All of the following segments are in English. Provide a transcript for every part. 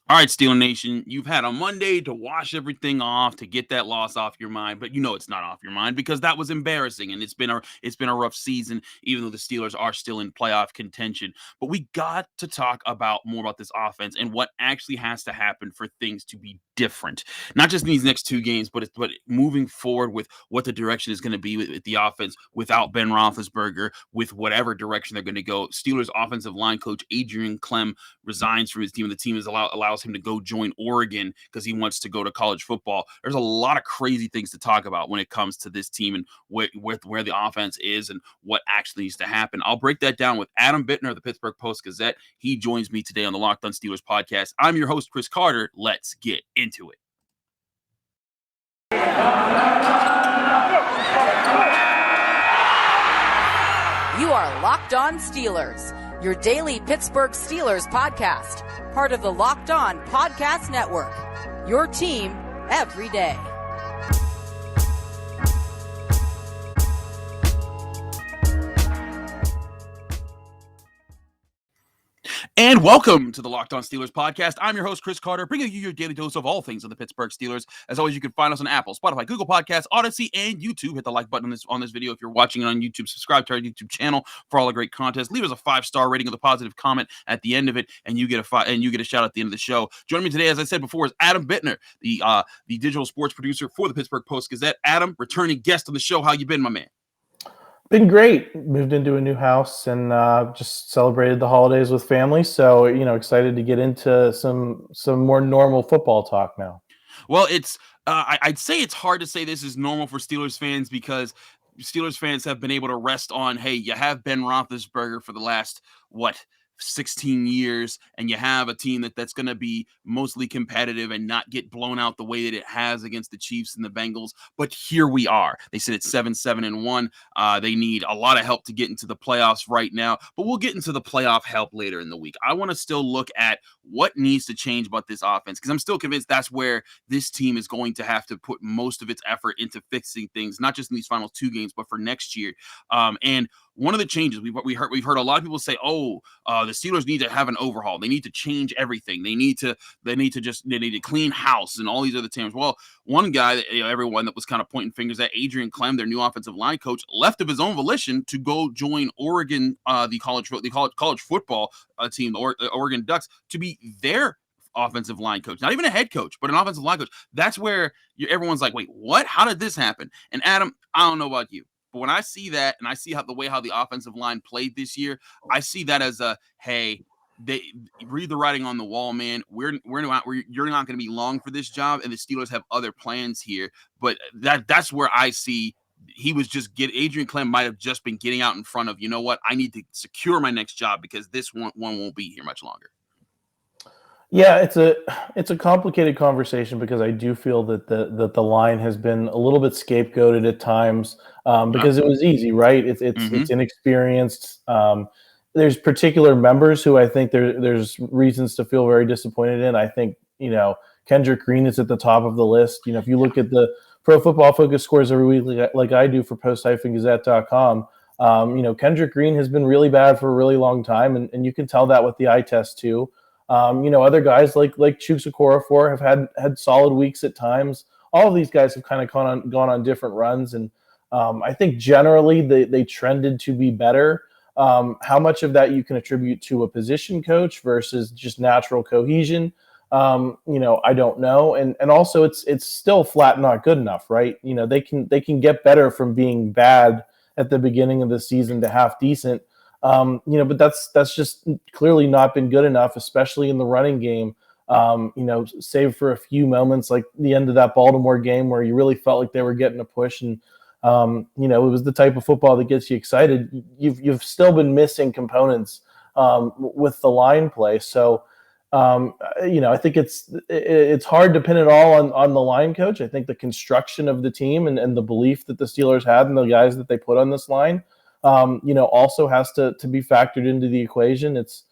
All right, Steeler Nation, you've had a Monday to wash everything off, to get that loss off your mind, but you know it's not off your mind because that was embarrassing, and it's been a rough season, even though the Steelers are still in playoff contention. But we got to talk about more about this offense and what actually has to happen for things to be different, not just in these next two games, but moving forward with what the direction is going to be with the offense without Ben Roethlisberger, with whatever direction they're going to go. Steelers offensive line coach Adrien Klemm resigns from his team, and the team allows him to go join Oregon because he wants to go to college football. There's a lot of crazy things to talk about when it comes to this team and where the offense is and what actually needs to happen. I'll break that down with Adam Bittner of the Pittsburgh Post-Gazette. He joins me today on the Locked On Steelers podcast. I'm your host, Chris Carter. Let's get into it. You are Locked On Steelers, your daily Pittsburgh Steelers podcast, part of the Locked On Podcast Network, your team every day. And welcome to the Locked On Steelers podcast. I'm your host, Chris Carter, bringing you your daily dose of all things on the Pittsburgh Steelers. As always, you can find us on Apple, Spotify, Google Podcasts, Odyssey, and YouTube. Hit the like button on this video if you're watching it on YouTube. Subscribe to our YouTube channel for all the great content. Leave us a 5-star rating with a positive comment at the end of it, and you get a shout at the end of the show. Joining me today, as I said before, is Adam Bittner, the digital sports producer for the Pittsburgh Post-Gazette. Adam, returning guest on the show. How you been, my man? Been great. Moved into a new house and just celebrated the holidays with family. So, excited to get into some more normal football talk now. Well, it's I'd say it's hard to say this is normal for Steelers fans because Steelers fans have been able to rest on, hey, you have Ben Roethlisberger for the last, 16 years, and you have a team that's going to be mostly competitive and not get blown out the way that it has against the Chiefs and the Bengals. But here we are. They sit at 7-7-1. They need a lot of help to get into the playoffs right now, but we'll get into the playoff help later in the week. I want to still look at what needs to change about this offense because I'm still convinced that's where this team is going to have to put most of its effort into fixing things, not just in these final two games, but for next year. And one of the changes we've heard a lot of people say, the Steelers need to have an overhaul. They need to change everything. They need to clean house and all these other terms. Well, one guy that everyone that was kind of pointing fingers at, Adrien Klemm, their new offensive line coach, left of his own volition to go join Oregon, the college football team, the Oregon Ducks, to be their offensive line coach, not even a head coach, but an offensive line coach. That's where everyone's like, wait, what? How did this happen? And Adam, I don't know about you, but when I see that and I see how the offensive line played this year, I see that as hey, they read the writing on the wall, man. You're not going to be long for this job, and the Steelers have other plans here. But that's where I see he was Adrien Klemm might have just been getting out in front of, you know what, I need to secure my next job because this one won't be here much longer. Yeah, it's a complicated conversation because I do feel that the line has been a little bit scapegoated at times because it was easy, right? It's inexperienced. There's particular members who I think there's reasons to feel very disappointed in. I think Kendrick Green is at the top of the list. If you look at the Pro Football Focus scores every week, like I do for post-gazette.com, Kendrick Green has been really bad for a really long time, and you can tell that with the eye test too. Other guys like Chuks Okorafor have had solid weeks at times. All of these guys have kind of gone on different runs, and I think generally they trended to be better. How much of that you can attribute to a position coach versus just natural cohesion, I don't know. And also it's still flat not good enough, right? They can get better from being bad at the beginning of the season to half decent. But that's just clearly not been good enough, especially in the running game. Save for a few moments like the end of that Baltimore game where you really felt like they were getting a push, and it was the type of football that gets you excited. You've still been missing components with the line play. So I think it's hard to pin it all on the line coach. I think the construction of the team and the belief that the Steelers had in the guys that they put on this line also has to be factored into the equation. It's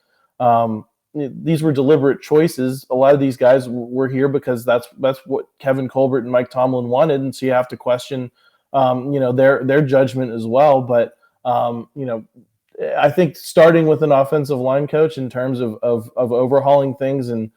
these were deliberate choices. A lot of these guys were here because that's what Kevin Colbert and Mike Tomlin wanted, and so you have to question their judgment as well. But I think starting with an offensive line coach in terms of overhauling things and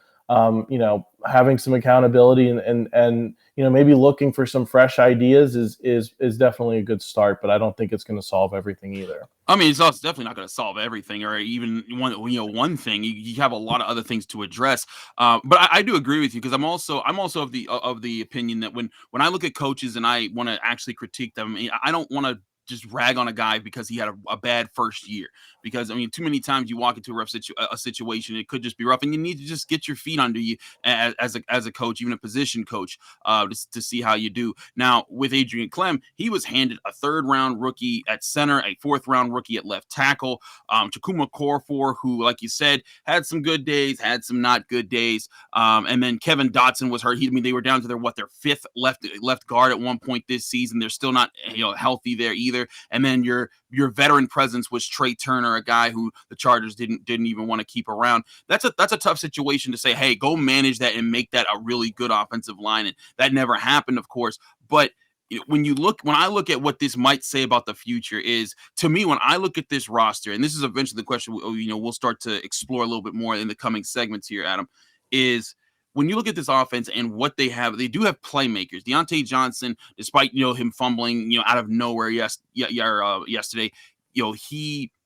having some accountability and maybe looking for some fresh ideas is definitely a good start, but I don't think it's going to solve everything either. I mean, it's also definitely not going to solve everything, or even one thing. You have a lot of other things to address. But I do agree with you, because I'm also of the opinion that when I look at coaches and I want to actually critique them, I don't want to just rag on a guy because he had a bad first year. Because too many times you walk into a situation, it could just be rough, and you need to just get your feet under you as a coach, even a position coach, to see how you do. Now with Adrien Klemm, he was handed a 3rd round rookie at center, a 4th round rookie at left tackle, Chukuma Okorafor, who, like you said, had some good days, had some not good days, and then Kevin Dotson was hurt. They were down to their 5th left guard at one point this season. They're still not healthy there either. And then your veteran presence was Trey Turner, a guy who the Chargers didn't even want to keep around. That's a tough situation to say, hey, go manage that and make that a really good offensive line. And that never happened, of course. But when I look at what this might say about the future, is, to me, when I look at this roster, and this is eventually the question we'll start to explore a little bit more in the coming segments here, Adam, is when you look at this offense and what they have, they do have playmakers. Diontae Johnson, despite him fumbling out of nowhere yesterday,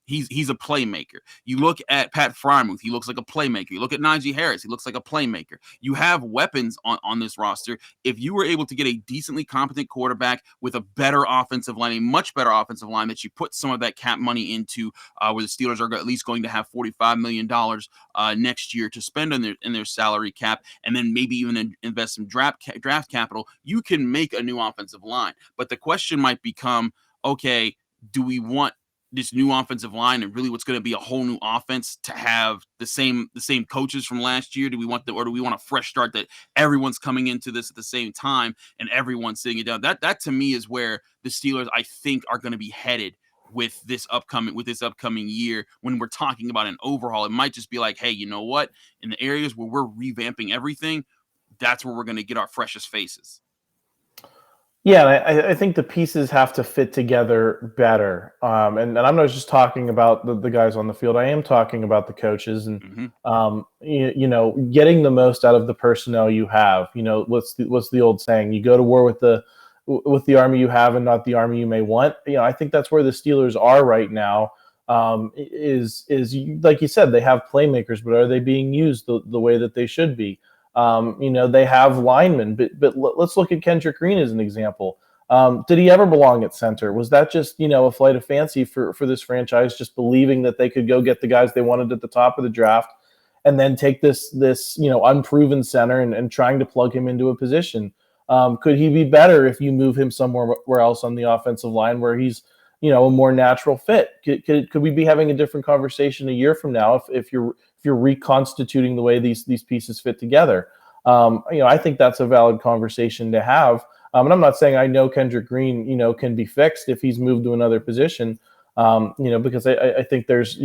he's a playmaker. You look at Pat Freiermuth, he looks like a playmaker. You look at Najee Harris, he looks like a playmaker. You have weapons on this roster. If you were able to get a decently competent quarterback with a better offensive line, a much better offensive line that you put some of that cap money into, where the Steelers are at least going to have $45 million next year to spend in their salary cap, and then maybe even invest some draft capital, you can make a new offensive line. But the question might become, okay, do we want this new offensive line and really what's going to be a whole new offense to have the same coaches from last year? Do we want or do we want a fresh start that everyone's coming into this at the same time and everyone's sitting it down? That to me is where the Steelers, I think, are going to be headed with this upcoming year. When we're talking about an overhaul, it might just be like, hey, you know what? In the areas where we're revamping everything, that's where we're going to get our freshest faces. Yeah, I think the pieces have to fit together better. And I'm not just talking about the guys on the field. I am talking about the coaches and, getting the most out of the personnel you have. What's the old saying? You go to war with the army you have and not the army you may want. I think that's where the Steelers are right now. Is like you said, they have playmakers, but are they being used the way that they should be? They have linemen, but let's look at Kendrick Green as an example. Did he ever belong at center? Was that just, a flight of fancy for this franchise, just believing that they could go get the guys they wanted at the top of the draft and then take this unproven center and trying to plug him into a position? Could he be better if you move him somewhere else on the offensive line where he's, a more natural fit? Could we be having a different conversation a year from now if you're reconstituting the way these pieces fit together? I think that's a valid conversation to have. And I'm not saying I know Kendrick Green, can be fixed if he's moved to another position, because I think there's,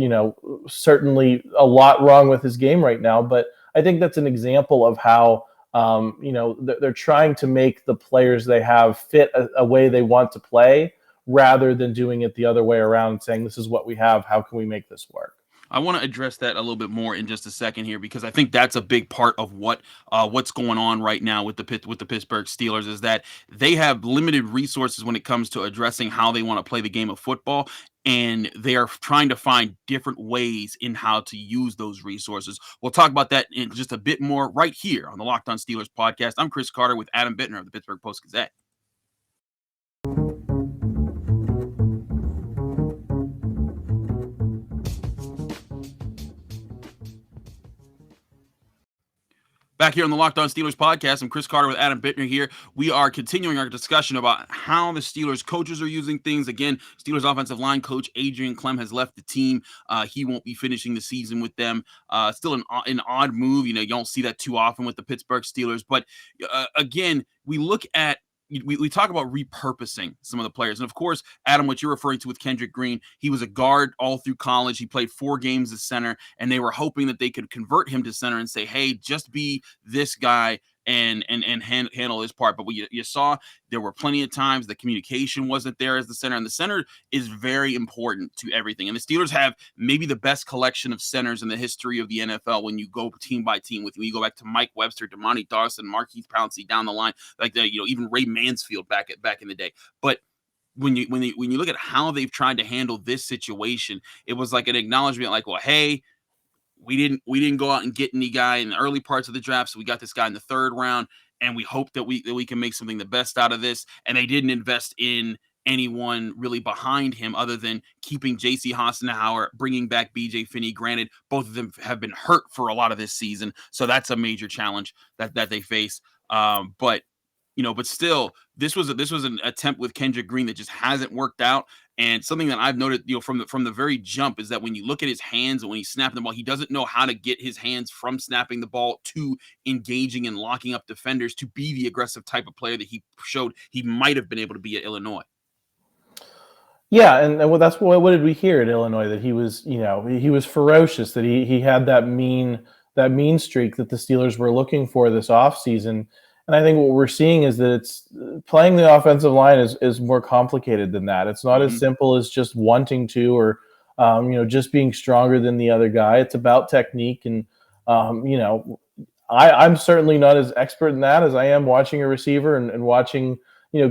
certainly a lot wrong with his game right now. But I think that's an example of how, they're trying to make the players they have fit a way they want to play, rather than doing it the other way around and saying, this is what we have, how can we make this work? I want to address that a little bit more in just a second here, because I think that's a big part of what's going on right now with the Pittsburgh Steelers, is that they have limited resources when it comes to addressing how they want to play the game of football, and they are trying to find different ways in how to use those resources. We'll talk about that in just a bit more right here on the Locked On Steelers podcast. I'm Chris Carter with Adam Bittner of the Pittsburgh Post-Gazette. Back here on the Locked On Steelers podcast, I'm Chris Carter with Adam Bittner here. We are continuing our discussion about how the Steelers coaches are using things. Again, Steelers offensive line coach Adrien Klemm has left the team. He won't be finishing the season with them. Still an odd move. You don't see that too often with the Pittsburgh Steelers. But again, we look at we talk about repurposing some of the players. And of course, Adam, what you're referring to with Kendrick Green, he was a guard all through college. He played 4 games as center, and they were hoping that they could convert him to center and say, hey, just be this guy and handle his part. But what you saw, there were plenty of times the communication wasn't there as the center, and the center is very important to everything. And the Steelers have maybe the best collection of centers in the history of the NFL when you go team by team when you go back to Mike Webster, Demonte Dawson, Marquise Pouncey down the line, like even Ray Mansfield back in the day. But when you look at how they've tried to handle this situation, it was like an acknowledgement, like, well, hey, we didn't go out and get any guy in the early parts of the draft, so we got this guy in the third round, and we hope that we can make something the best out of this. And they didn't invest in anyone really behind him other than keeping J.C. Hassenauer, bringing back B.J. Finney. Granted, both of them have been hurt for a lot of this season, so that's a major challenge that they face. But still, this was an attempt with Kendrick Green that just hasn't worked out. And something that I've noted, from the very jump, is that when you look at his hands and when he's snapping the ball, he doesn't know how to get his hands from snapping the ball to engaging and locking up defenders to be the aggressive type of player that he showed he might have been able to be at Illinois. Yeah, and well, that's what did we hear at Illinois, that he was, he was ferocious, that he had that mean streak that the Steelers were looking for this offseason. And I think what we're seeing is that it's playing the offensive line is more complicated than that. It's not as simple as just wanting to, or just being stronger than the other guy. It's about technique, and I'm certainly not as expert in that as I am watching a receiver and watching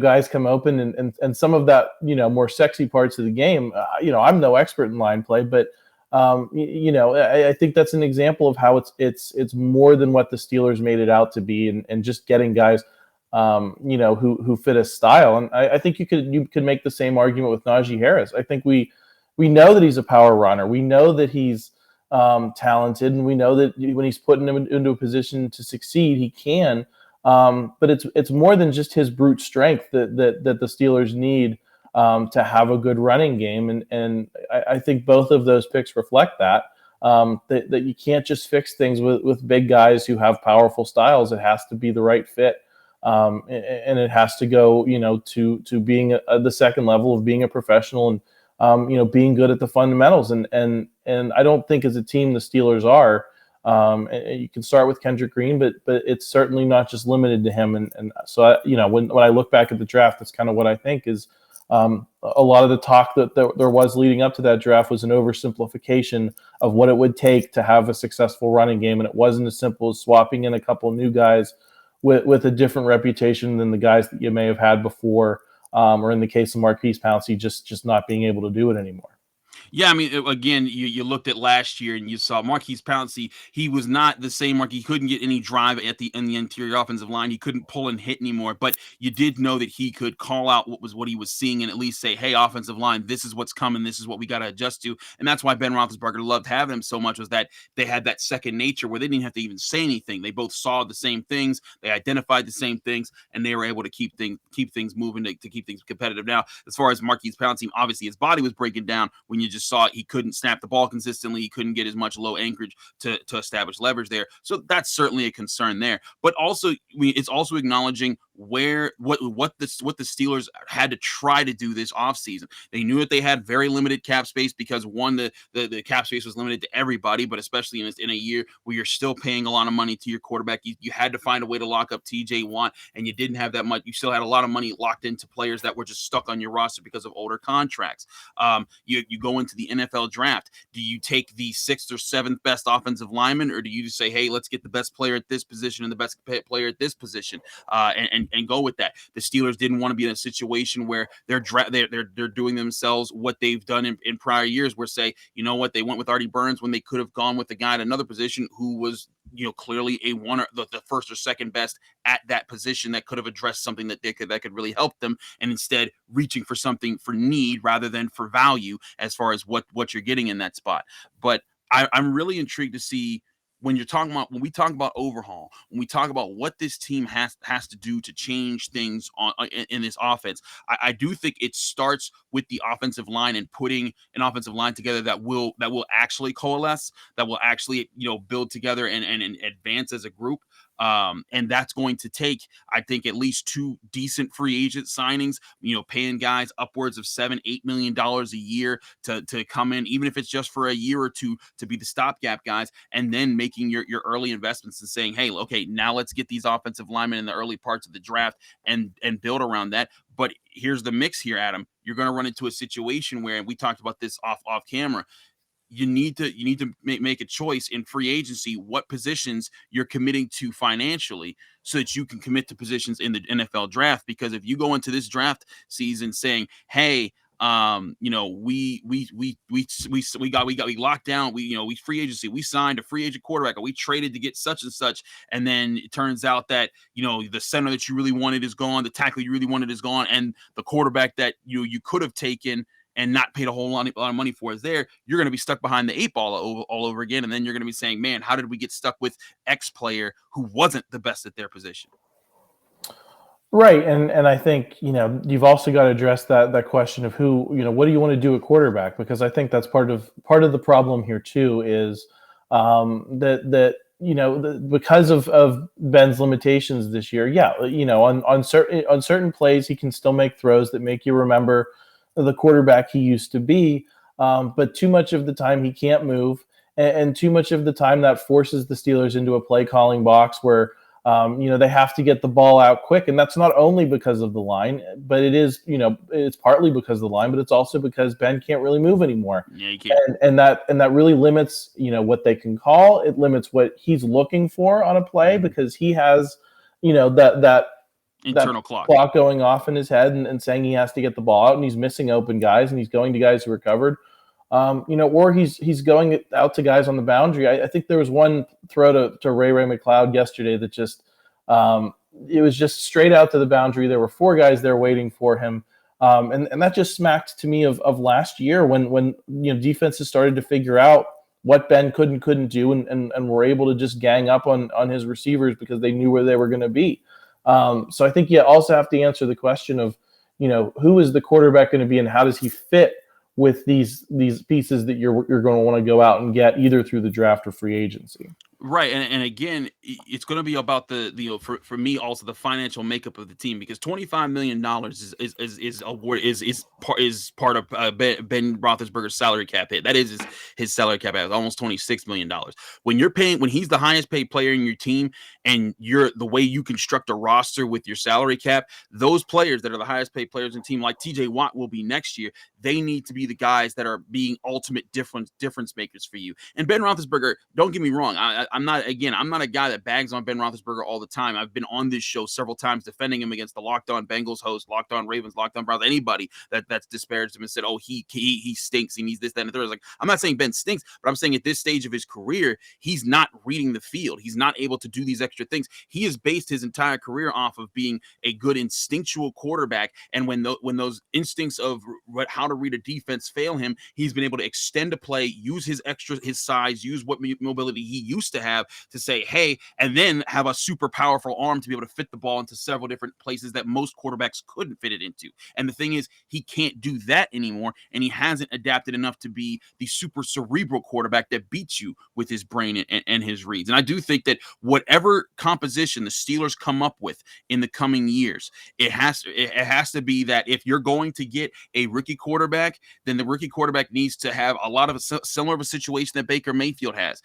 guys come open and some of that more sexy parts of the game. I'm no expert in line play, but I think that's an example of how it's more than what the Steelers made it out to be, and just getting guys, who fit a style. And I think you could make the same argument with Najee Harris. I think we know that he's a power runner. We know that he's talented, and we know that when he's putting him into a position to succeed, he can. But it's more than just his brute strength that the Steelers need to have a good running game, and I think both of those picks reflect that you can't just fix things with big guys who have powerful styles. It has to be the right fit, and it has to go to being the second level of being a professional, and being good at the fundamentals, and I don't think as a team the Steelers are. And you can start with Kendrick Green, but it's certainly not just limited to him. And so when I look back at the draft, that's kind of what I think is. A lot of the talk that there was leading up to that draft was an oversimplification of what it would take to have a successful running game, and it wasn't as simple as swapping in a couple of new guys with a different reputation than the guys that you may have had before, or in the case of Marquise Pouncey, just not being able to do it anymore. Yeah, I mean, again, you looked at last year and you saw Marquise Pouncey. He was not the same He couldn't get any drive in the interior offensive line. He couldn't pull and hit anymore. But you did know that he could call out what he was seeing and at least say, "Hey, offensive line, this is what's coming. This is what we got to adjust to." And that's why Ben Roethlisberger loved having him so much, was that they had that second nature where they didn't have to even say anything. They both saw the same things, they identified the same things, and they were able to keep things moving to keep things competitive. Now, as far as Marquise Pouncey, obviously his body was breaking down when you just saw it. He couldn't snap the ball consistently. He couldn't get as much low anchorage to establish leverage there. So that's certainly a concern there. But also, it's also acknowledging what the Steelers had to try to do this offseason. They knew that they had very limited cap space because, one, the cap space was limited to everybody, but especially in a year where you're still paying a lot of money to your quarterback. You had to find a way to lock up TJ Watt, and you didn't have that much. You still had a lot of money locked into players that were just stuck on your roster because of older contracts. You go into the NFL draft. Do you take the 6th or 7th best offensive lineman, or do you just say, "Hey, let's get the best player at this position and the best player at this position," and go with that? The Steelers didn't want to be in a situation where they're doing themselves what they've done in prior years, where, say, you know what, they went with Artie Burns when they could have gone with a guy at another position who was clearly the first or second best at that position that could have addressed something that could really help them, and instead reaching for something for need rather than for value as far as what you're getting in that spot. But I'm really intrigued to see when we talk about overhaul, when we talk about what this team has to do to change things in this offense. I do think it starts with the offensive line and putting an offensive line together that will actually coalesce, that will actually build together and advance as a group. And that's going to take, I think, at least 2 decent free agent signings, paying guys upwards of $7-8 million a year to come in, even if it's just for a year or two, to be the stopgap guys, and then making your early investments and saying, hey, okay, now let's get these offensive linemen in the early parts of the draft and build around that. But here's the mix here, Adam. You're going to run into a situation where, and we talked about this off camera, you need to make a choice in free agency what positions you're committing to financially so that you can commit to positions in the NFL draft. Because if you go into this draft season saying, hey, we locked down, we free agency, we signed a free agent quarterback, or we traded to get such and such, and then it turns out that the center that you really wanted is gone, the tackle you really wanted is gone, and the quarterback that you could have taken and not paid a whole lot of money for is there, you're going to be stuck behind the 8 ball all over again. And then you're going to be saying, man, how did we get stuck with X player who wasn't the best at their position? Right. And I think, you've also got to address that question of who, what do you want to do at quarterback? Because I think that's part of the problem here too, is because of Ben's limitations this year. Yeah. On certain plays, he can still make throws that make you remember the quarterback he used to be, but too much of the time he can't move, and too much of the time that forces the Steelers into a play calling box where they have to get the ball out quick, and that's not only because of the line, but it is it's partly because of the line, but it's also because Ben can't really move anymore. Yeah, you can't. And that really limits what they can call. It limits what he's looking for on a play, because he has that internal clock going off in his head and saying he has to get the ball out, and he's missing open guys, and he's going to guys who are covered, or he's going out to guys on the boundary. I think there was one throw to Ray McLeod yesterday that just it was just straight out to the boundary. There were 4 guys there waiting for him, and that just smacked to me of last year when defenses started to figure out what Ben couldn't do, and were able to just gang up on his receivers because they knew where they were going to be. So I think you also have to answer the question of, who is the quarterback going to be, and how does he fit with these pieces that you're going to want to go out and get either through the draft or free agency. Right, and again, it's going to be about for me also the financial makeup of the team, because $25 million is part of Ben Roethlisberger's salary cap hit. That is his salary cap hit, almost $26 million. When he's the highest paid player in your team, and the way you construct a roster with your salary cap, those players that are the highest paid players in the team, like TJ Watt will be next year, they need to be the guys that are being ultimate difference makers for you. And Ben Roethlisberger, don't get me wrong, I'm not a guy that bags on Ben Roethlisberger all the time. I've been on this show several times defending him against the Locked On Bengals host, Locked On Ravens, Locked On Browns, anybody that's disparaged him and said, oh, he stinks, he needs this, that, and the third. Like, I'm not saying Ben stinks, but I'm saying at this stage of his career, he's not reading the field. He's not able to do these extra things. He has based his entire career off of being a good instinctual quarterback, and when those instincts of how to read a defense fail him, he's been able to extend a play, use his size, use what mobility he used to have to say, hey, and then have a super powerful arm to be able to fit the ball into several different places that most quarterbacks couldn't fit it into. And the thing is, he can't do that anymore, and he hasn't adapted enough to be the super cerebral quarterback that beats you with his brain and his reads. And I do think that whatever composition the Steelers come up with in the coming years, it has to be that if you're going to get a rookie quarterback, then the rookie quarterback needs to have a lot of a similar of a situation that Baker Mayfield has.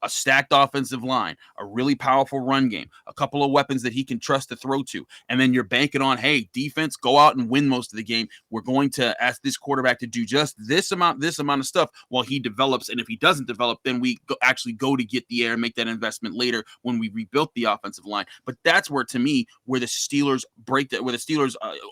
A stacked offensive line, a really powerful run game, a couple of weapons that he can trust to throw to, and then you're banking on, hey, defense, go out and win most of the game. We're going to ask this quarterback to do just this amount of stuff while he develops, and if he doesn't develop, then we actually go to get the air and make that investment later when we rebuilt the offensive line. But that's where, to me, where the Steelers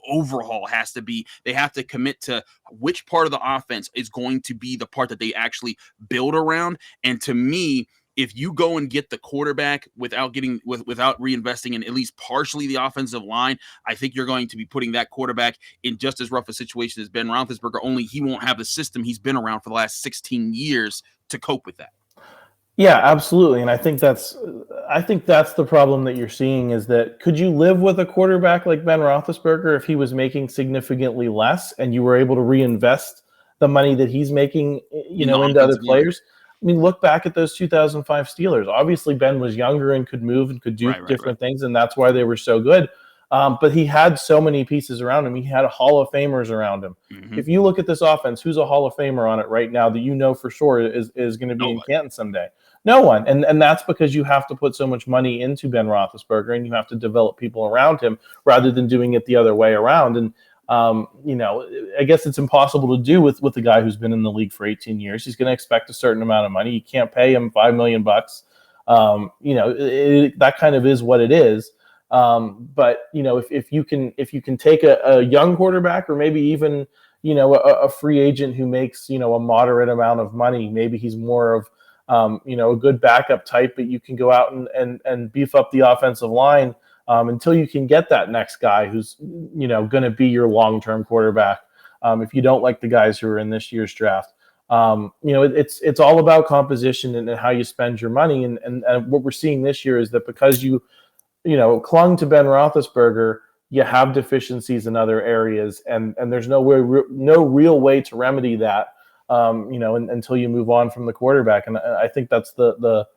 overhaul has to be. They have to commit to which part of the offense is going to be the part that they actually build around. And to me, if you go and get the quarterback without reinvesting in at least partially the offensive line, I think you're going to be putting that quarterback in just as rough a situation as Ben Roethlisberger, only he won't have the system he's been around for the last 16 years to cope with that. Yeah, absolutely. And I think that's the problem that you're seeing, is that could you live with a quarterback like Ben Roethlisberger if he was making significantly less and you were able to reinvest the money that he's making, into other players? I mean, look back at those 2005 Steelers. Obviously, Ben was younger and could move and could do different things, and that's why they were so good. But he had so many pieces around him. He had Hall of Famers around him. Mm-hmm. If you look at this offense, who's a Hall of Famer on it right now that for sure is going to be in Canton someday? No one. And that's because you have to put so much money into Ben Roethlisberger, and you have to develop people around him rather than doing it the other way around. And I guess it's impossible to do with a guy who's been in the league for 18 years. He's going to expect a certain amount of money. You can't pay him $5 million. That kind of is what it is. But if you can take a young quarterback, or maybe even a free agent who makes a moderate amount of money, maybe he's more of a good backup type, but you can go out and beef up the offensive line until you can get that next guy who's going to be your long-term quarterback. If you don't like the guys who are in this year's draft, it's all about composition and how you spend your money. And what we're seeing this year is that because you clung to Ben Roethlisberger, you have deficiencies in other areas, and there's no real way to remedy that, until you move on from the quarterback. And I think that's the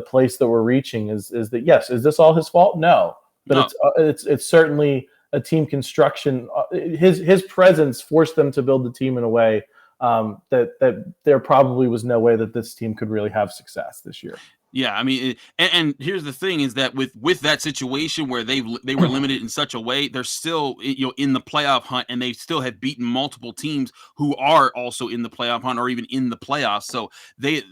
place that we're reaching is that, yes, is this all his fault? No, but it's certainly a team construction. His presence forced them to build the team in a way that there probably was no way that this team could really have success this year. Yeah, I mean, and here's the thing is that with that situation where they were limited in such a way, they're still in the playoff hunt, and they still have beaten multiple teams who are also in the playoff hunt or even in the playoffs. So they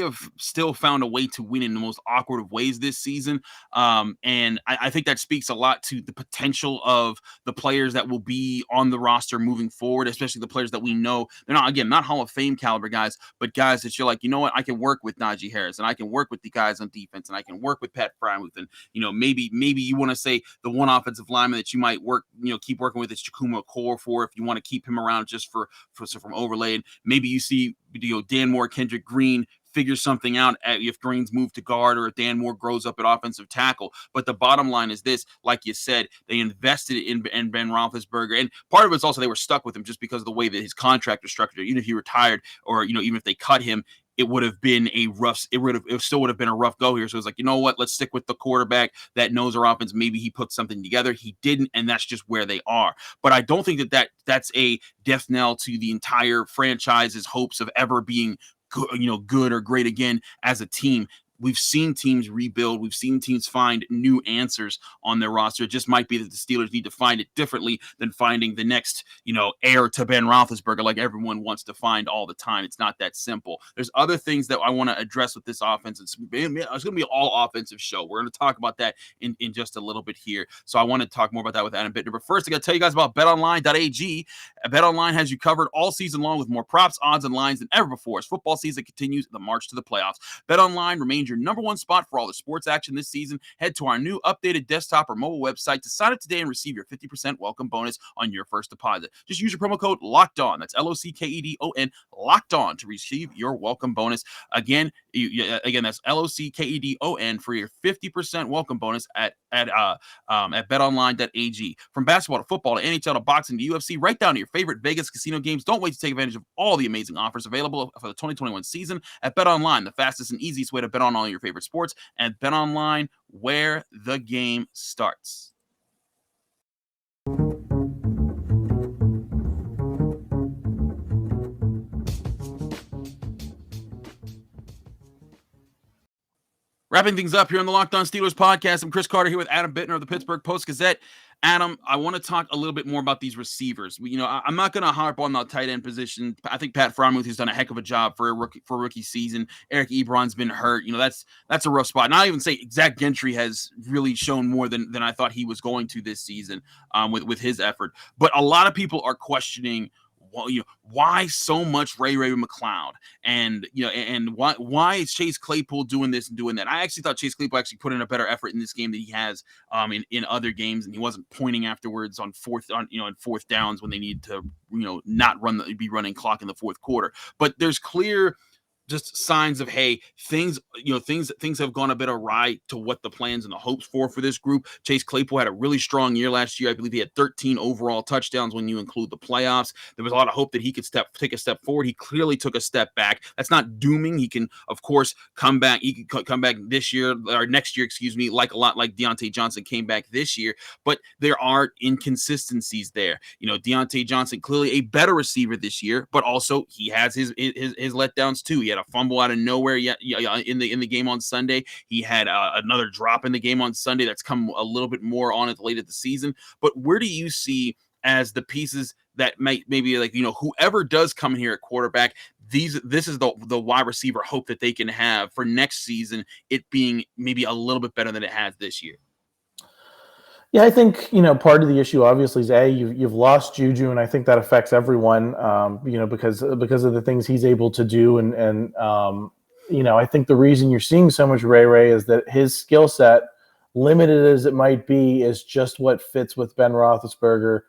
have still found a way to win in the most awkward of ways this season. And I think that speaks a lot to the potential of the players that will be on the roster moving forward, especially the players that we know. They're not Hall of Fame caliber guys, but guys that you're like, I can work with Najee Harris, and I can work with the guys on defense, and I can work with Pat Frymuth. And, maybe you want to say the one offensive lineman that you might keep working with is Chakuma Core for, if you want to keep him around just for from overlay. And maybe you see, Dan Moore, Kendrick Green figure something out if Green's moved to guard, or if Dan Moore grows up at offensive tackle. But the bottom line is this: like you said, they invested in Ben Roethlisberger, and part of it's also they were stuck with him just because of the way that his contract was structured. Even if he retired, or even if they cut him, it would have been it still would have been a rough go here. So it's like, what, let's stick with the quarterback that knows our offense. Maybe he put something together. He didn't, and that's just where they are. But I don't think that's a death knell to the entire franchise's hopes of ever being good or great again as a team. We've seen teams rebuild. We've seen teams find new answers on their roster. It just might be that the Steelers need to find it differently than finding the next, heir to Ben Roethlisberger, like everyone wants to find all the time. It's not that simple. There's other things that I want to address with this offense. It's going to be an all offensive show. We're going to talk about that in just a little bit here. So I want to talk more about that with Adam Bittner. But first, I got to tell you guys about betonline.ag. BetOnline has you covered all season long with more props, odds, and lines than ever before as football season continues the march to the playoffs. BetOnline remains your number one spot for all the sports action this season. Head to our new updated desktop or mobile website to sign up today and receive your 50% welcome bonus on your first deposit. Just use your promo code LOCKEDON. That's LOCKEDON, locked on, to receive your welcome bonus. Again, that's LOCKEDON for your 50% welcome bonus at betonline.ag. From basketball to football to NHL to boxing to UFC, right down to your favorite Vegas casino games. Don't wait to take advantage of all the amazing offers available for the 2021 season at BetOnline, the fastest and easiest way to bet on all your favorite sports, and BetOnline, where the game starts. Wrapping things up here on the Locked On Steelers podcast, I'm Chris Carter here with Adam Bittner of the Pittsburgh Post-Gazette. Adam, I want to talk a little bit more about these receivers. I'm not going to harp on the tight end position. I think Pat Frymuth has done a heck of a job for a rookie season. Eric Ebron's been hurt. That's a rough spot. And I even say Zach Gentry has really shown more than I thought he was going to this season with his effort. But a lot of people are questioning, why so much Ray McCloud, and why is Chase Claypool doing this and doing that? I actually thought Chase Claypool actually put in a better effort in this game than he has in other games, and he wasn't pointing afterwards on fourth downs when they need to not be running clock in the fourth quarter. But there's clear just signs of, hey, things have gone a bit awry to what the plans and the hopes for this group. Chase Claypool had a really strong year last year. I believe he had 13 overall touchdowns when you include the playoffs. There was a lot of hope that he could take a step forward. He clearly took a step back. That's not dooming. He can, of course, come back. He can come back this year or next year, like a lot like Diontae Johnson came back this year. But there are inconsistencies there. Diontae Johnson, clearly a better receiver this year, but also he has his letdowns too. He had a fumble out of nowhere in the game on Sunday. He had another drop in the game on Sunday that's come a little bit more on it late at the season. But where do you see as the pieces that maybe like, whoever does come in here at quarterback, this is the wide receiver hope that they can have for next season, it being maybe a little bit better than it has this year? Yeah, I think, part of the issue obviously is you've lost Juju, and I think that affects everyone, because of the things he's able to do. And I think the reason you're seeing so much Ray is that his skill set, limited as it might be, is just what fits with Ben Roethlisberger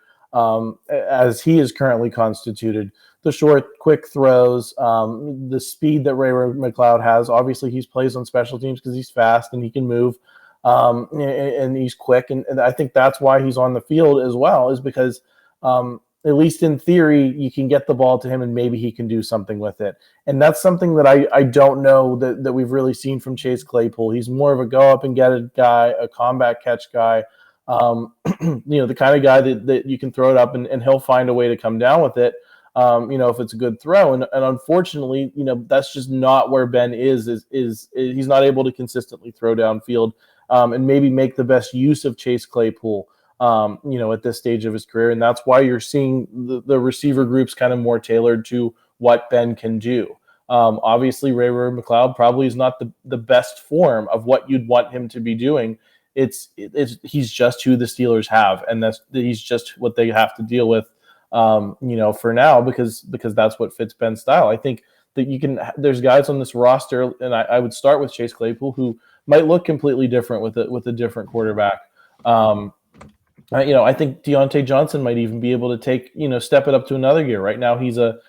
as he is currently constituted. The short, quick throws, the speed that Ray McCloud has. Obviously, he plays on special teams because he's fast and he can move. And he's quick, and I think that's why he's on the field as well, is because at least in theory, you can get the ball to him and maybe he can do something with it. And that's something that I don't know that we've really seen from Chase Claypool. He's more of a go up and get it guy, a combat catch guy, the kind of guy that you can throw it up and he'll find a way to come down with it. If it's a good throw, and unfortunately, that's just not where Ben is he's not able to consistently throw downfield. And maybe make the best use of Chase Claypool, at this stage of his career. And that's why you're seeing the receiver groups kind of more tailored to what Ben can do. Obviously, Ray McCloud probably is not the best form of what you'd want him to be doing. He's just who the Steelers have, and he's just what they have to deal with, for now, because that's what fits Ben's style. I think that there's guys on this roster, and I would start with Chase Claypool, who might look completely different with a different quarterback. I think Diontae Johnson might even be able to step it up to another gear. Right now, he's a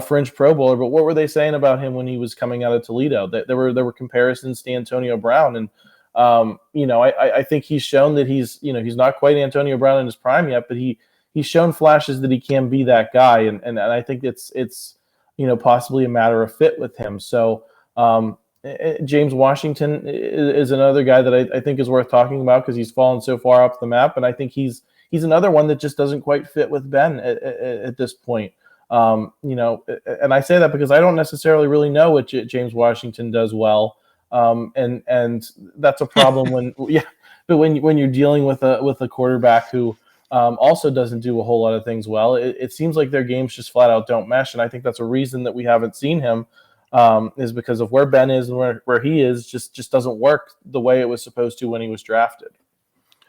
fringe Pro Bowler, but what were they saying about him when he was coming out of Toledo? There were comparisons to Antonio Brown, and I think he's shown that he's not quite Antonio Brown in his prime yet, but he's shown flashes that he can be that guy, and I think it's possibly a matter of fit with him. So. James Washington is another guy that I think is worth talking about because he's fallen so far off the map, and I think he's another one that just doesn't quite fit with Ben at this point. And I say that because I don't necessarily really know what James Washington does well, and that's a problem but when you're dealing with a quarterback who also doesn't do a whole lot of things well, it seems like their games just flat out don't mesh, and I think that's a reason that we haven't seen him. Is because of where Ben is and where he is just doesn't work the way it was supposed to when he was drafted.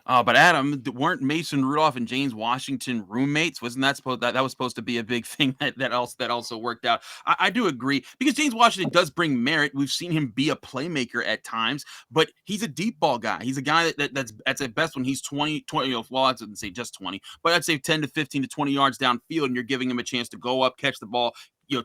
But Adam, weren't Mason Rudolph and James Washington roommates? Wasn't that was supposed to be a big thing that also worked out? I do agree, because James Washington does bring merit. We've seen him be a playmaker at times, but he's a deep ball guy. He's a guy that's at best when he's 20, well, I wouldn't say just 20, but I'd say 10 to 15 to 20 yards downfield, and you're giving him a chance to go up, catch the ball,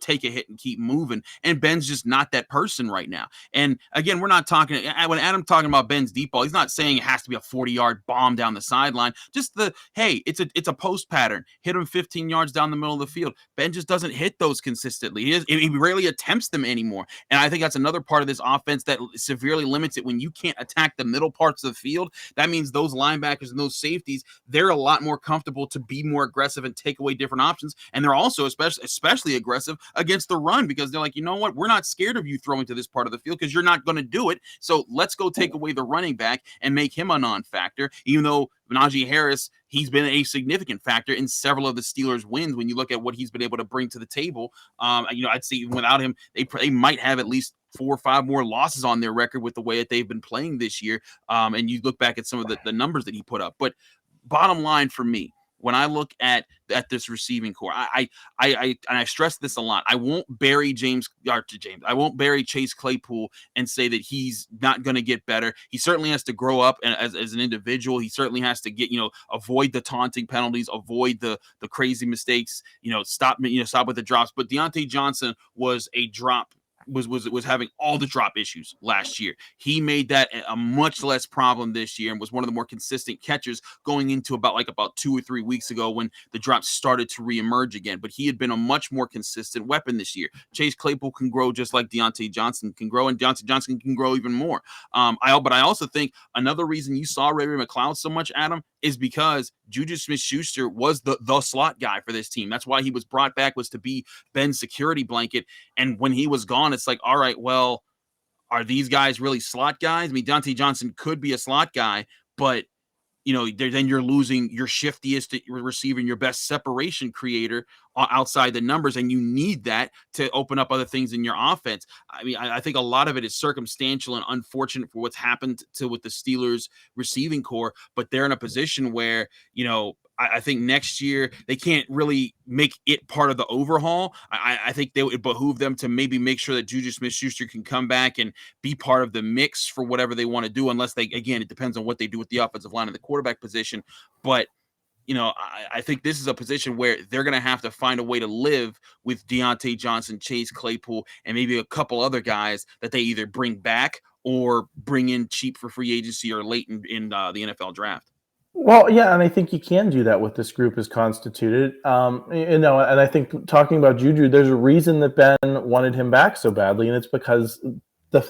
take a hit and keep moving. And Ben's just not that person right now. And again, we're not talking, when Adam's talking about Ben's deep ball, he's not saying it has to be a 40-yard bomb down the sideline. Just it's a post pattern. Hit him 15 yards down the middle of the field. Ben just doesn't hit those consistently. He rarely attempts them anymore. And I think that's another part of this offense that severely limits it. When you can't attack the middle parts of the field, that means those linebackers and those safeties, they're a lot more comfortable to be more aggressive and take away different options. And they're also especially aggressive against the run, because they're like, you know what, we're not scared of you throwing to this part of the field because you're not going to do it. So let's go take away the running back and make him a non-factor. Even though Najee Harris, he's been a significant factor in several of the Steelers' wins when you look at what he's been able to bring to the table. I'd say even without him, they might have at least 4 or 5 more losses on their record with the way that they've been playing this year. And you look back at some of the numbers that he put up. But bottom line for me, when I look at this receiving core, I stress this a lot. I won't bury I won't bury Chase Claypool and say that he's not going to get better. He certainly has to grow up as an individual. He certainly has to get, avoid the taunting penalties, avoid the crazy mistakes, stop with the drops. But Diontae Johnson was a drop. Was having all the drop issues last year. He made that a much less problem this year and was one of the more consistent catchers going into about 2 or 3 weeks ago when the drops started to reemerge again. But he had been a much more consistent weapon this year. Chase Claypool can grow just like Diontae Johnson can grow, and Diontae Johnson can grow even more. But I also think another reason you saw Ray McCloud so much, Adam, is because Juju Smith-Schuster was the slot guy for this team. That's why he was brought back, was to be Ben's security blanket. And when he was gone, it's like, all right, well, are these guys really slot guys? I mean, Diontae Johnson could be a slot guy, but then you're losing your shiftiest receiver and your best separation creator outside the numbers, and you need that to open up other things in your offense. I mean, I think a lot of it is circumstantial and unfortunate for what's happened with the Steelers receiving core, but they're in a position where, I think next year they can't really make it part of the overhaul. I think they would behoove them to maybe make sure that Juju Smith-Schuster can come back and be part of the mix for whatever they want to do, unless it depends on what they do with the offensive line and the quarterback position. But I think this is a position where they're going to have to find a way to live with Diontae Johnson, Chase Claypool, and maybe a couple other guys that they either bring back or bring in cheap for free agency or late in the NFL draft. Well, yeah, and I think you can do that with this group as constituted. And I think talking about Juju, there's a reason that Ben wanted him back so badly, and it's because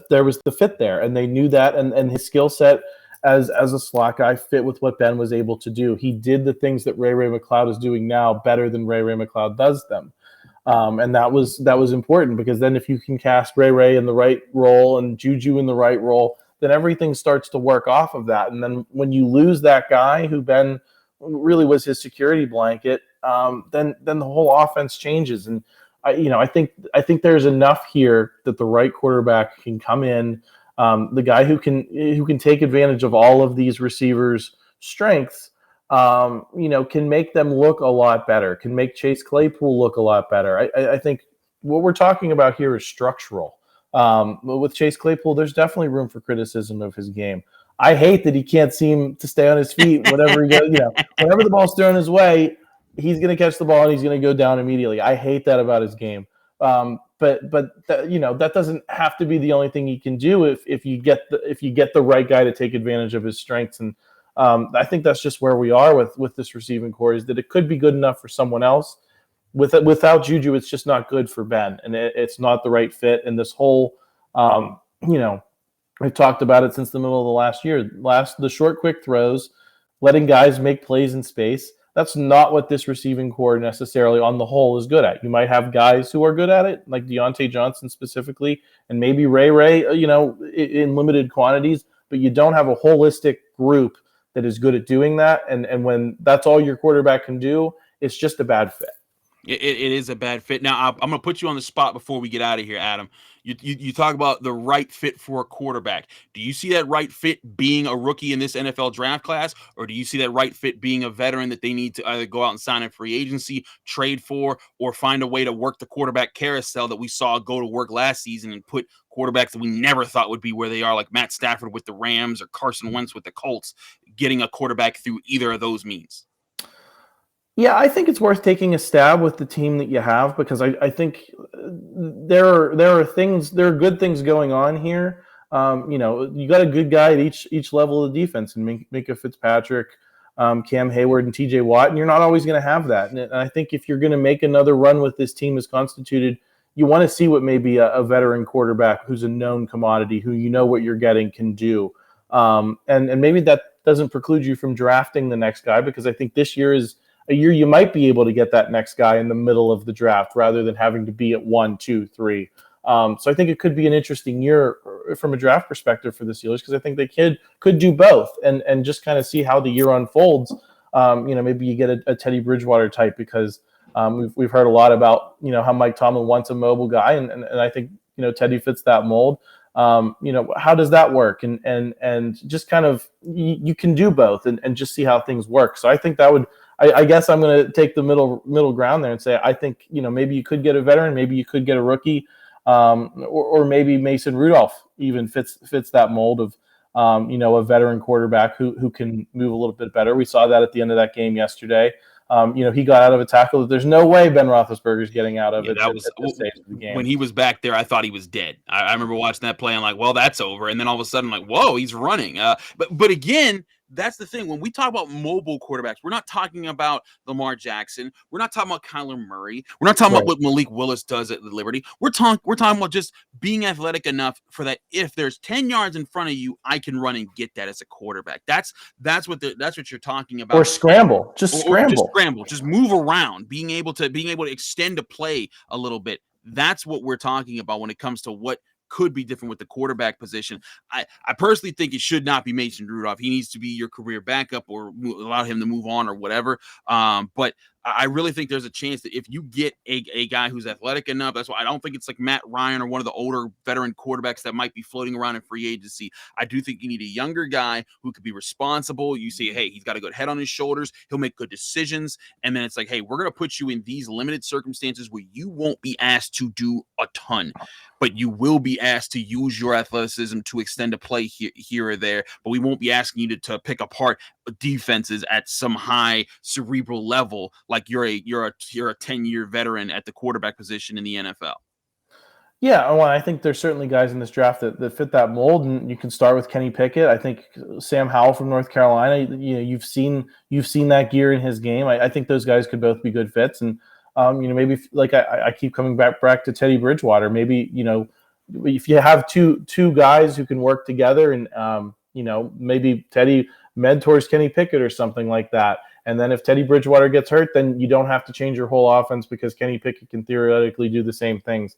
there was the fit there, and they knew that, and his skill set as a slot guy fit with what Ben was able to do. He did the things that Ray McCloud is doing now better than Ray McCloud does them. And that was important, because then if you can cast Ray in the right role and Juju in the right role, then everything starts to work off of that. And then when you lose that guy who Ben really was his security blanket, then the whole offense changes. And I think there's enough here that the right quarterback can come in, the guy who can take advantage of all of these receivers' strengths, can make them look a lot better, can make Chase Claypool look a lot better. I think what we're talking about here is structural. With Chase Claypool, there's definitely room for criticism of his game. I hate that he can't seem to stay on his feet whenever he goes, whenever the ball's thrown his way, he's going to catch the ball and he's going to go down immediately. I hate that about his game. But that doesn't have to be the only thing he can do if you get the right guy to take advantage of his strengths. And I think that's just where we are with this receiving core, is that it could be good enough for someone else. Without Juju, it's just not good for Ben, and it's not the right fit. And this whole, we've talked about it since the middle of the last year. The short, quick throws, letting guys make plays in space. That's not what this receiving core necessarily on the whole is good at. You might have guys who are good at it, like Diontae Johnson specifically, and maybe Ray, in limited quantities, but you don't have a holistic group that is good at doing that. And when that's all your quarterback can do, it's just a bad fit. It is a bad fit. Now, I'm going to put you on the spot before we get out of here, Adam. You talk about the right fit for a quarterback. Do you see that right fit being a rookie in this NFL draft class, or do you see that right fit being a veteran that they need to either go out and sign in free agency, trade for, or find a way to work the quarterback carousel that we saw go to work last season and put quarterbacks that we never thought would be where they are, like Matt Stafford with the Rams or Carson Wentz with the Colts, getting a quarterback through either of those means? Yeah, I think it's worth taking a stab with the team that you have, because I think there are good things going on here. You got a good guy at each level of the defense, and Minkah Fitzpatrick, Cam Hayward, and TJ Watt, and you're not always going to have that. And I think if you're going to make another run with this team as constituted, you want to see what maybe a veteran quarterback who's a known commodity, who what you're getting, can do. And maybe that doesn't preclude you from drafting the next guy, because I think this year is a year you might be able to get that next guy in the middle of the draft rather than having to be at 1, 2, 3. So I think it could be an interesting year from a draft perspective for the Steelers, because I think they could do both and just kind of see how the year unfolds. Maybe you get a Teddy Bridgewater type, because we've heard a lot about how Mike Tomlin wants a mobile guy, and I think Teddy fits that mold. How does that work? And just kind of you can do both and just see how things work. So I think that would. I guess I'm going to take the middle ground there and say I think maybe you could get a veteran, maybe you could get a rookie, or maybe Mason Rudolph even fits that mold of a veteran quarterback who can move a little bit better. We saw that at the end of that game yesterday. He got out of a tackle that there's no way Ben Roethlisberger is getting out of it. That was at this stage of the game. When he was back there, I thought he was dead. I remember watching that play and like, well, that's over. And then all of a sudden, like, whoa, he's running. But again, that's the thing. When we talk about mobile quarterbacks, we're not talking about Lamar Jackson. We're not talking about Kyler Murray. We're not talking about what Malik Willis does at the Liberty. We're talking about just being athletic enough for that if there's 10 yards in front of you, I can run and get that as a quarterback. That's what you're talking about. Or scramble. Just scramble. Just move around, being able to extend a play a little bit. That's what we're talking about when it comes to what could be different with the quarterback position. I personally think it should not be Mason Rudolph. He needs to be your career backup or allow him to move on or whatever. But I really think there's a chance that if you get a guy who's athletic enough, that's why I don't think it's like Matt Ryan or one of the older veteran quarterbacks that might be floating around in free agency. I do think you need a younger guy who could be responsible. You say, hey, he's got a good head on his shoulders. He'll make good decisions. And then it's like, hey, we're going to put you in these limited circumstances where you won't be asked to do a ton, but you will be asked to use your athleticism to extend a play here or there. But we won't be asking you to pick apart defenses at some high cerebral level like you're a 10-year veteran at the quarterback position in the NFL. Yeah, well, I think there's certainly guys in this draft that fit that mold, and you can start with Kenny Pickett. I think Sam Howell from North Carolina. You've seen that gear in his game. I think those guys could both be good fits, and maybe like I keep coming back to Teddy Bridgewater. Maybe if you have two guys who can work together, and maybe Teddy mentors Kenny Pickett or something like that. And then if Teddy Bridgewater gets hurt, then you don't have to change your whole offense because Kenny Pickett can theoretically do the same things.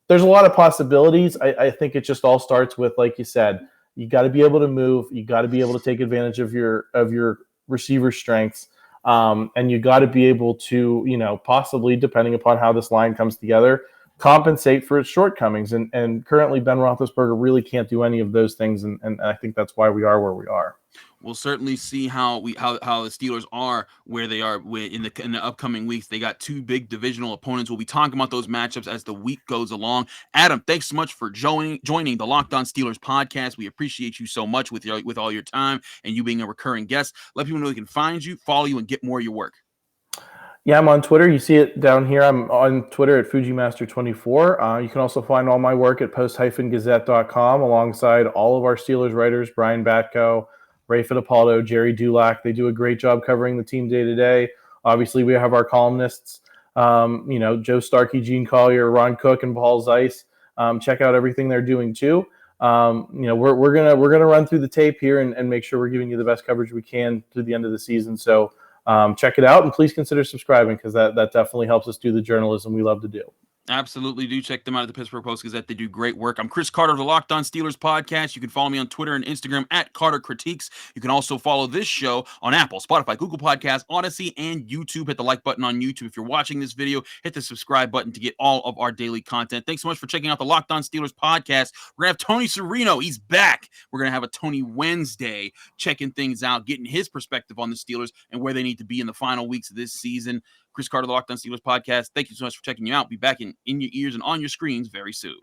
There's a lot of possibilities. I think it just all starts with, like you said, you got to be able to move. You got to be able to take advantage of your receiver strengths. And you got to be able to, possibly, depending upon how this line comes together, compensate for its shortcomings. And currently Ben Roethlisberger really can't do any of those things. And I think that's why we are where we are. We'll certainly see how the Steelers are where they are in the upcoming weeks. They got two big divisional opponents. We'll be talking about those matchups as the week goes along. Adam, thanks so much for joining the Locked On Steelers podcast. We appreciate you so much with all your time and you being a recurring guest. Let people know they can find you, follow you, and get more of your work. Yeah, I'm on Twitter. You see it down here. I'm on Twitter at Fujimaster24. You can also find all my work at post-gazette.com alongside all of our Steelers writers, Brian Batko, Ray Fittipaldo, Jerry Dulac. They do a great job covering the team day to day. Obviously, we have our columnists, Joe Starkey, Gene Collier, Ron Cook, and Paul Zeiss. Check out everything they're doing too. We're gonna run through the tape here and make sure we're giving you the best coverage we can through the end of the season. So check it out and please consider subscribing because that definitely helps us do the journalism we love to do. Absolutely. Do check them out at the Pittsburgh Post-Gazette. They do great work. I'm Chris Carter of the Locked On Steelers podcast. You can follow me on Twitter and Instagram at Carter Critiques. You can also follow this show on Apple, Spotify, Google Podcasts, Odyssey, and YouTube. Hit the like button on YouTube. If you're watching this video, hit the subscribe button to get all of our daily content. Thanks so much for checking out the Locked On Steelers podcast. We're going to have Tony Serino. He's back. We're going to have a Tony Wednesday checking things out, getting his perspective on the Steelers and where they need to be in the final weeks of this season. Chris Carter, the Locked On Steelers podcast. Thank you so much for checking you out. Be back in your ears and on your screens very soon.